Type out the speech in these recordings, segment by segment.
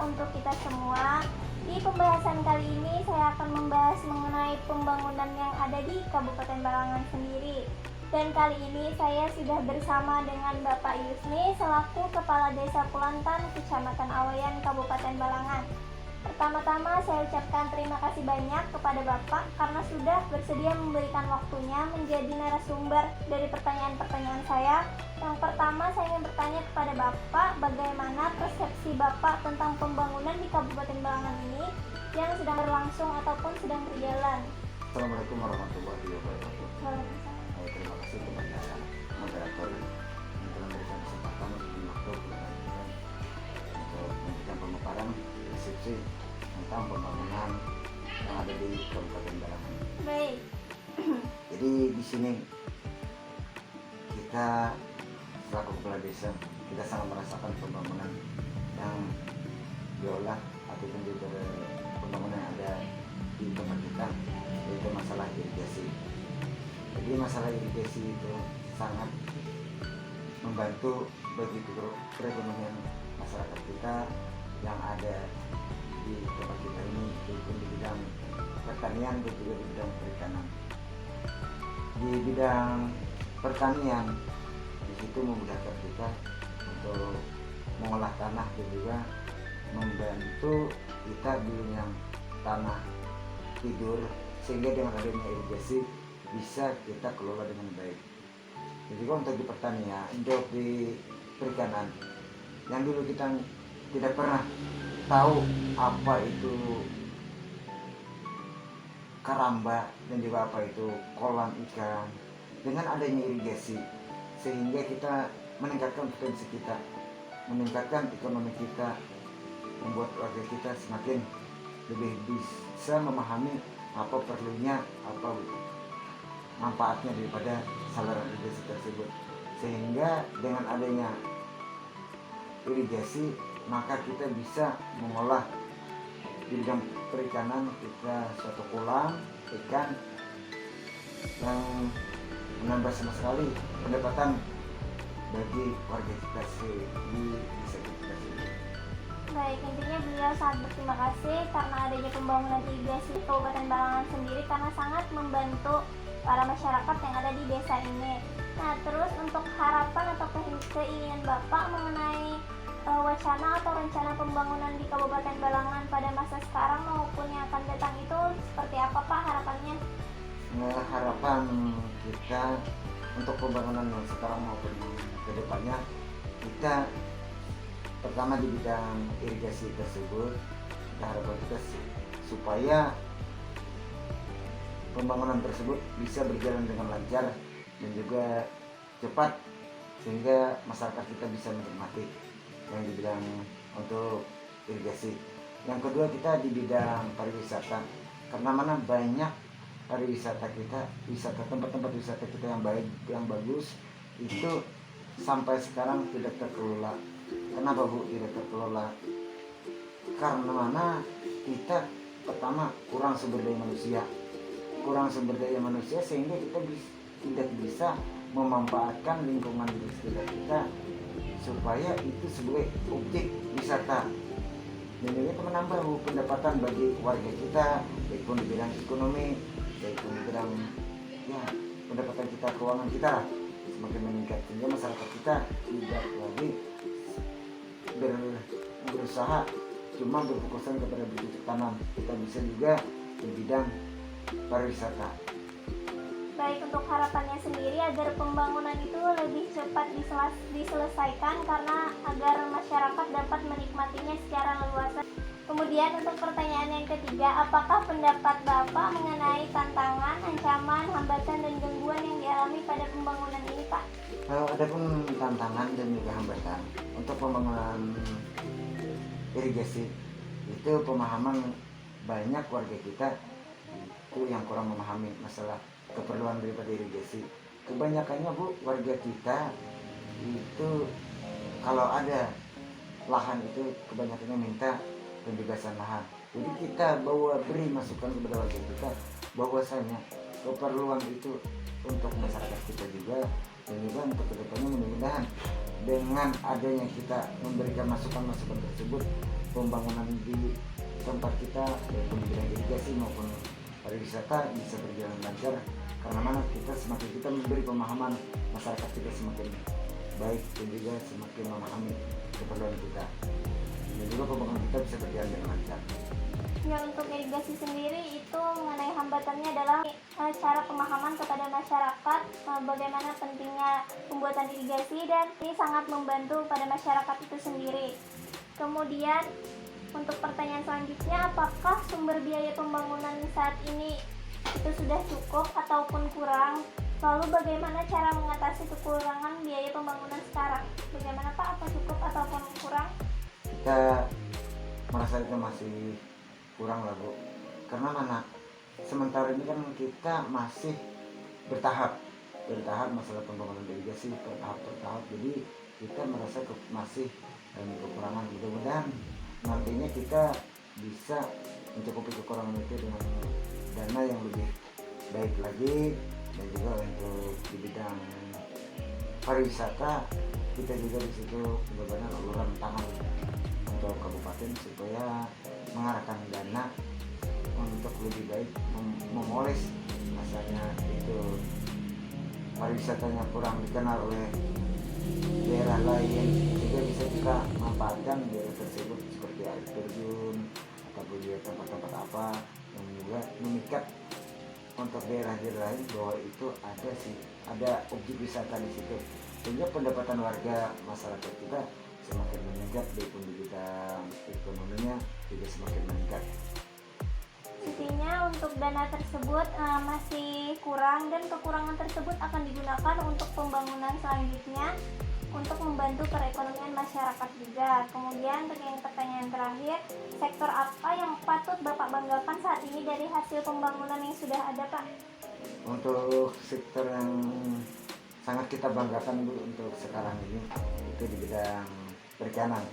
sejahtera untuk kita semua. Di pembahasan kali ini saya akan membahas mengenai pembangunan yang ada di Kabupaten Balangan sendiri. Dan kali ini saya sudah bersama dengan Bapak Yusni selaku Kepala Desa Pulantan, Kecamatan Awayan, Kabupaten Balangan. Pertama-tama saya ucapkan terima kasih banyak kepada Bapak karena sudah bersedia memberikan waktunya menjadi narasumber dari pertanyaan-pertanyaan saya. Yang pertama saya ingin bertanya kepada Bapak, bagaimana persepsi Bapak tentang pembangunan di Kabupaten Balangan ini yang sedang berlangsung ataupun sedang berjalan? Assalamualaikum warahmatullahi wabarakatuh. Waalaikumsalam. Terima kasih kepada moderator yang telah memberikan kesempatan di waktu untuk memberikan pemaparan persepsi tentang pembangunan yang ada di Kabupaten Balangan. Baik. Jadi di sini kita selaku kepala desa kita sangat merasakan pembangunan yang diolah ataupun juga pembangunan yang ada di tempat kita, yaitu masalah irigasi. Jadi masalah irigasi itu sangat membantu bagi perekonomian masyarakat kita yang ada di tempat kita ini, yaitu di bidang pertanian dan juga di bidang perikanan. Di bidang pertanian di situ memudahkan kita untuk mengolah tanah dan juga membantu kita di yang tanah tidur, sehingga dengan adanya irigasi bisa kita kelola dengan baik. Jadi untuk di pertanian, untuk di perikanan, yang dulu kita tidak pernah tahu apa itu karamba dan juga apa itu kolam ikan, dengan adanya irigasi sehingga kita meningkatkan potensi kita, meningkatkan ekonomi kita, membuat warga kita semakin lebih bisa memahami apa perlunya, apa manfaatnya daripada saluran irigasi tersebut. Sehingga dengan adanya irigasi maka kita bisa mengolah di bidang perikanan kita suatu kolam ikan yang menambah sama sekali pendapatan bagi warga kita di desa kita sendiri. Baik, intinya beliau sangat berterima kasih karena adanya pembangunan irigasi di Kabupaten Balangan sendiri karena sangat membantu para masyarakat yang ada di desa ini. Nah, terus untuk harapan atau keinginan Bapak mengenai wacana atau rencana pembangunan di Kabupaten Balangan pada masa sekarang maupun yang akan datang itu seperti apa Pak harapannya? Nah, harapan kita untuk pembangunan yang sekarang maupun ke depannya, kita pertama di bidang irigasi tersebut, kita harapkan kita supaya pembangunan tersebut bisa berjalan dengan lancar dan juga cepat sehingga masyarakat kita bisa menikmati yang di bidang untuk irigasi. Yang kedua kita di bidang pariwisata, karena mana banyak pariwisata kita, wisata tempat-tempat wisata kita yang baik, yang bagus itu sampai sekarang tidak terkelola. Kenapa Bu tidak terkelola? Karena mana kita pertama kurang sumber daya manusia sehingga kita tidak bisa memanfaatkan lingkungan di sekitar kita supaya itu sebagai objek wisata dan juga itu menambah pendapatan bagi warga kita, baik pun di bidang ekonomi, baik pun di bidang pendapatan kita, keuangan kita lah semakin meningkat sehingga masyarakat kita tidak lagi berusaha cuma berfokusan kepada bercocok tanam, kita bisa juga di bidang pariwisata. Baik, untuk harapannya sendiri agar pembangunan itu lebih cepat diselesaikan karena agar masyarakat dapat menikmatinya secara leluasa. Kemudian untuk pertanyaan yang ketiga, apakah pendapat Bapak mengenai tantangan, ancaman, hambatan, dan gangguan yang dialami pada pembangunan ini Pak? Adapun tantangan dan juga hambatan untuk pembangunan irigasi itu pemahaman banyak warga kita itu yang kurang memahami masalah keperluan daripada irigasi. Kebanyakannya Bu, warga kita itu kalau ada lahan itu kebanyakannya minta pembebasan lahan. Jadi kita beri masukan kepada warga kita bahwasanya keperluan itu untuk masyarakat kita juga dan juga untuk kedepannya mudah-mudahan dengan adanya kita memberikan masukan-masukan tersebut pembangunan di tempat kita, baik di bidang irigasi maupun pariwisata bisa berjalan lancar, karena mana semakin kita memberi pemahaman, masyarakat kita semakin baik dan juga semakin memahami keperluan kita, dan juga pembangunan kita bisa berjalan dengan lancar. Ya, untuk irigasi sendiri itu mengenai hambatannya adalah cara pemahaman kepada masyarakat bagaimana pentingnya pembuatan irigasi, dan ini sangat membantu pada masyarakat itu sendiri. Kemudian untuk pertanyaan selanjutnya, apakah sumber biaya pembangunan saat ini itu sudah cukup ataupun kurang? Lalu bagaimana cara mengatasi kekurangan biaya pembangunan sekarang? Bagaimana Pak, apa cukup ataupun kurang? Kita merasa itu masih kurang lah Bu, karena mana sementara ini kan kita masih bertahap masalah pembangunan irigasi, bertahap, jadi kita merasa masih kekurangan. Mudah-mudahan nantinya kita bisa mencukupi kekurangan itu dengan dana yang lebih baik lagi, dan juga untuk di bidang pariwisata kita juga di situ benar-benar uluran tangan untuk kabupaten supaya mengarahkan dana untuk lebih baik memoles, misalnya itu pariwisatanya kurang dikenal oleh daerah lain, juga bisa kita manfaatkan daerah tersebut seperti air terjun ataupun juga tempat-tempat apa yang juga memikat untuk daerah-daerah lain bahwa itu ada objek wisata di situ, sehingga pendapatan warga masyarakat kita semakin meningkat, baik di bidang ekonominya juga semakin meningkat. Intinya untuk dana tersebut masih kurang, dan kekurangan tersebut akan digunakan untuk pembangunan selanjutnya untuk membantu perekonomian masyarakat juga. Kemudian untuk pertanyaan terakhir, sektor apa yang patut Bapak banggakan saat ini dari hasil pembangunan yang sudah ada Pak? Untuk sektor yang sangat kita banggakan Bu untuk sekarang ini itu di bidang perikanan,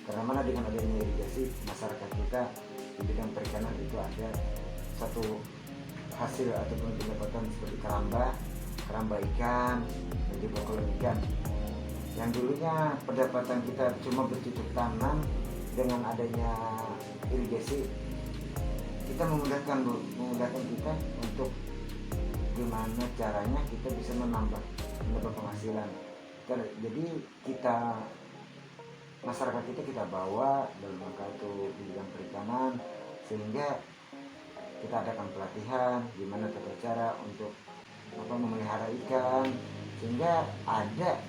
karena mana dengan adanya irigasi masyarakat kita di bidang perikanan itu ada satu hasil ataupun pendapatan seperti keramba ikan dan juga kolam ikan, yang dulunya pendapatan kita cuma bercocok tanam. Dengan adanya irigasi kita memudahkan kita untuk gimana caranya kita bisa menambah penghasilan. Jadi masyarakat kita bawa dalam rangka itu di bidang perikanan, sehingga kita adakan pelatihan gimana tata cara untuk memelihara ikan, sehingga ada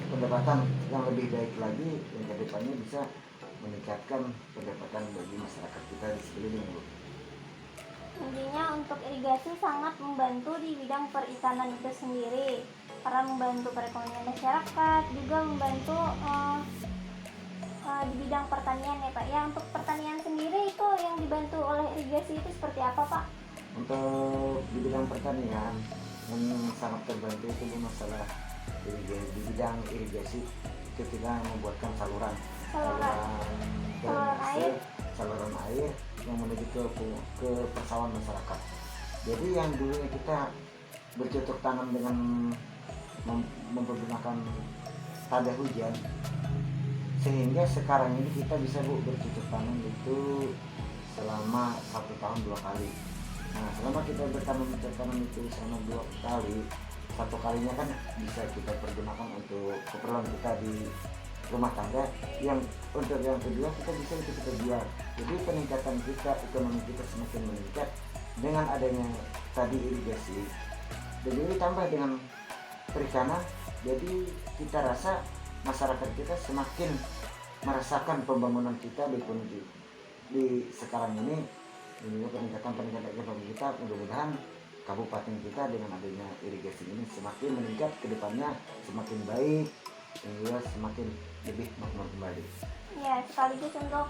pendapatan yang lebih baik lagi yang kedepannya bisa meningkatkan pendapatan bagi masyarakat kita di sekeliling Bu. Intinya untuk irigasi sangat membantu di bidang perikanan itu sendiri, karena membantu perekonomian masyarakat, juga membantu di bidang pertanian ya Pak. Ya, untuk pertanian sendiri itu yang dibantu oleh irigasi itu seperti apa Pak? Untuk di bidang pertanian yang sangat terbantu itu masalah di bidang irigasi, itu kita membuatkan saluran air yang menuju ke persawahan masyarakat. Jadi yang dulunya kita bercocok tanam dengan mempergunakan tada hujan, sehingga sekarang ini kita bisa Bu bercocok tanam itu selama 1 tahun 2 kali. Nah, selama kita bertanam itu selama 2 kali, 1 kalinya kan bisa kita pergunakan untuk keperluan kita di rumah tangga, yang untuk yang kedua kita bisa itu kita jual. Jadi peningkatan kita, ekonomi kita semakin meningkat dengan adanya tadi irigasi, dan jadi tambah dengan perikanan. Jadi kita rasa masyarakat kita semakin merasakan pembangunan kita di sekarang ini, dan juga peningkatan ekonomi kita. Mudah-mudahan kabupaten kita dengan adanya irigasi ini semakin meningkat ke depannya, semakin baik, dan juga semakin lebih makmur kembali. Ya, sekaligus untuk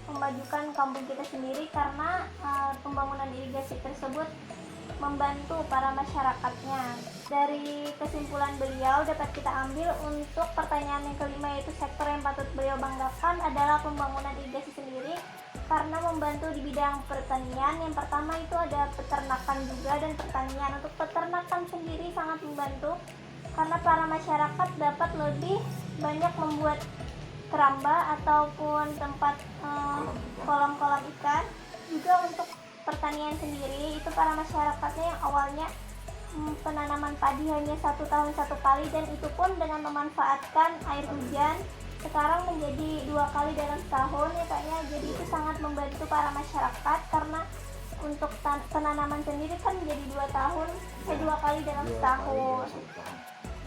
memajukan kampung kita sendiri, karena pembangunan irigasi tersebut membantu para masyarakatnya. Dari kesimpulan beliau dapat kita ambil untuk pertanyaan yang kelima, yaitu sektor yang patut beliau banggakan adalah pembangunan irigasi sendiri, karena membantu di bidang pertanian. Yang pertama itu ada peternakan juga dan pertanian. Untuk peternakan sendiri sangat membantu, karena para masyarakat dapat lebih banyak membuat keramba ataupun tempat kolam-kolam ikan. Juga untuk pertanian sendiri, itu para masyarakatnya yang awalnya penanaman padi hanya 1 tahun 1 kali, dan itu pun dengan memanfaatkan air hujan, sekarang menjadi 2 kali dalam setahun ya Pak ya. Jadi itu sangat membantu para masyarakat, karena untuk penanaman sendiri kan menjadi 2 tahun, 2 kali dalam setahun.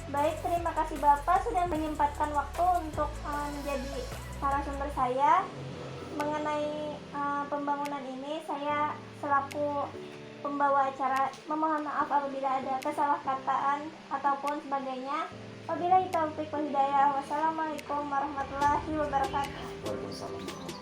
Baik, terima kasih Bapak sudah menyempatkan waktu untuk menjadi narasumber saya. Mengenai pembangunan ini, saya selaku pembawa acara memohon maaf apabila ada kesalahkataan ataupun sebagainya. Wabillahi taufiq wal hidayah. Wassalamualaikum warahmatullahi wabarakatuh. Waalaikumsalam.